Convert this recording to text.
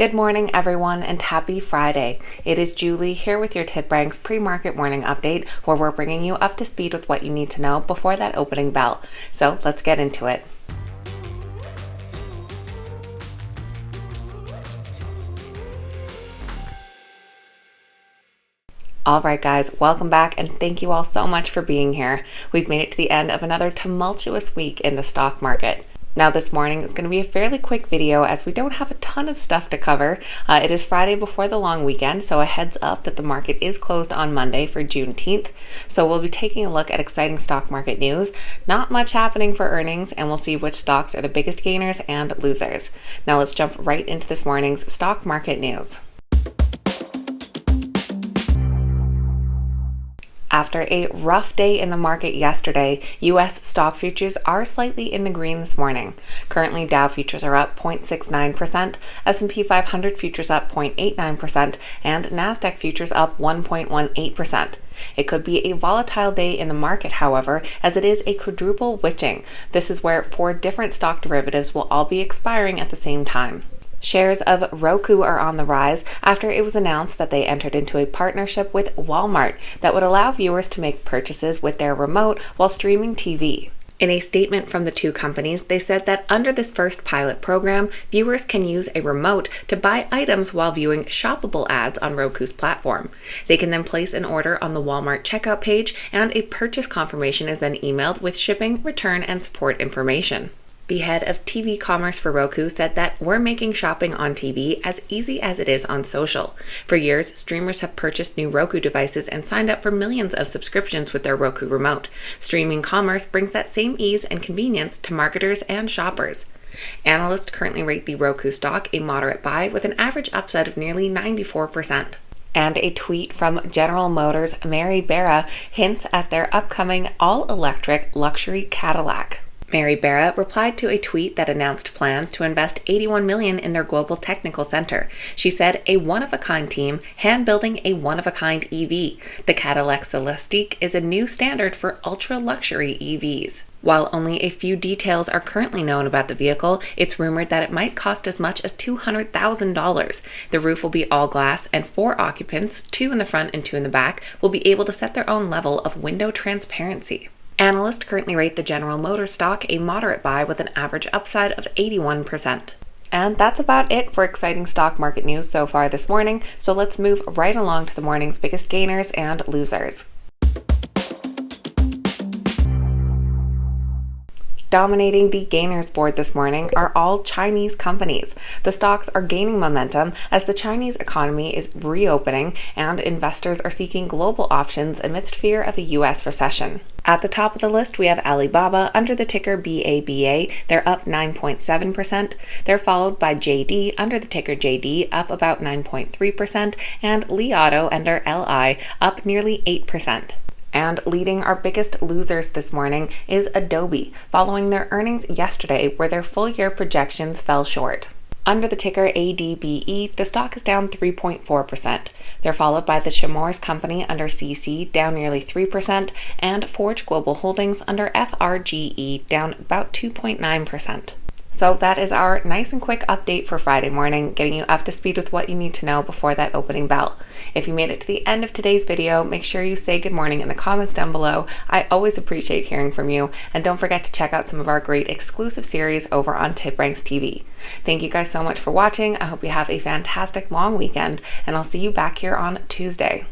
Good morning, everyone, and happy Friday. It is Julie here with your TipRanks pre-market morning update, where we're bringing you up to speed with what you need to know before that opening bell. So let's get into it. All right, guys, welcome back, and thank you all so much for being here. We've made it to the end of another tumultuous week in the stock market. Now this morning is going to be a fairly quick video as we don't have a ton of stuff to cover. It is Friday before the long weekend, so a heads up that the market is closed on Monday for Juneteenth. So we'll be taking a look at exciting stock market news. Not much happening for earnings, and we'll see which stocks are the biggest gainers and losers. Now let's jump right into this morning's stock market news. After a rough day in the market yesterday, U.S. stock futures are slightly in the green this morning. Currently, Dow futures are up 0.69%, S&P 500 futures up 0.89%, and NASDAQ futures up 1.18%. It could be a volatile day in the market, however, as it is a quadruple witching. This is where 4 different stock derivatives will all be expiring at the same time. Shares of Roku are on the rise after it was announced that they entered into a partnership with Walmart that would allow viewers to make purchases with their remote while streaming TV. In a statement from the two companies, they said that under this first pilot program, viewers can use a remote to buy items while viewing shoppable ads on Roku's platform. They can then place an order on the Walmart checkout page, and a purchase confirmation is then emailed with shipping, return, and support information. The head of TV commerce for Roku said that we're making shopping on TV as easy as it is on social. For years, streamers have purchased new Roku devices and signed up for millions of subscriptions with their Roku remote. Streaming commerce brings that same ease and convenience to marketers and shoppers. Analysts currently rate the Roku stock a moderate buy with an average upside of nearly 94%. And a tweet from General Motors' Mary Barra hints at their upcoming all-electric luxury Cadillac. Mary Barra replied to a tweet that announced plans to invest $81 million in their global technical center. She said, "A one-of-a-kind team hand-building a one-of-a-kind EV. The Cadillac Celestiq is a new standard for ultra-luxury EVs." While only a few details are currently known about the vehicle, it's rumored that it might cost as much as $200,000. The roof will be all glass, and 4 occupants, 2 in the front and 2 in the back, will be able to set their own level of window transparency. Analysts currently rate the General Motors stock a moderate buy with an average upside of 81%. And that's about it for exciting stock market news so far this morning, so let's move right along to the morning's biggest gainers and losers. Dominating the gainers board this morning are all Chinese companies. The stocks are gaining momentum as the Chinese economy is reopening and investors are seeking global options amidst fear of a U.S. recession. At the top of the list, we have Alibaba under the ticker BABA. They're up 9.7%. They're followed by JD under the ticker JD, up about 9.3%, and Li Auto under LI, up nearly 8%. And leading our biggest losers this morning is Adobe, following their earnings yesterday where their full-year projections fell short. Under the ticker ADBE, the stock is down 3.4%. They're followed by the Chemours Company under CC, down nearly 3%, and Forge Global Holdings under FRGE, down about 2.9%. So that is our nice and quick update for Friday morning, getting you up to speed with what you need to know before that opening bell. If you made it to the end of today's video, make sure you say good morning in the comments down below. I always appreciate hearing from you, and don't forget to check out some of our great exclusive series over on TipRanks TV. Thank you guys so much for watching. I hope you have a fantastic long weekend, and I'll see you back here on Tuesday.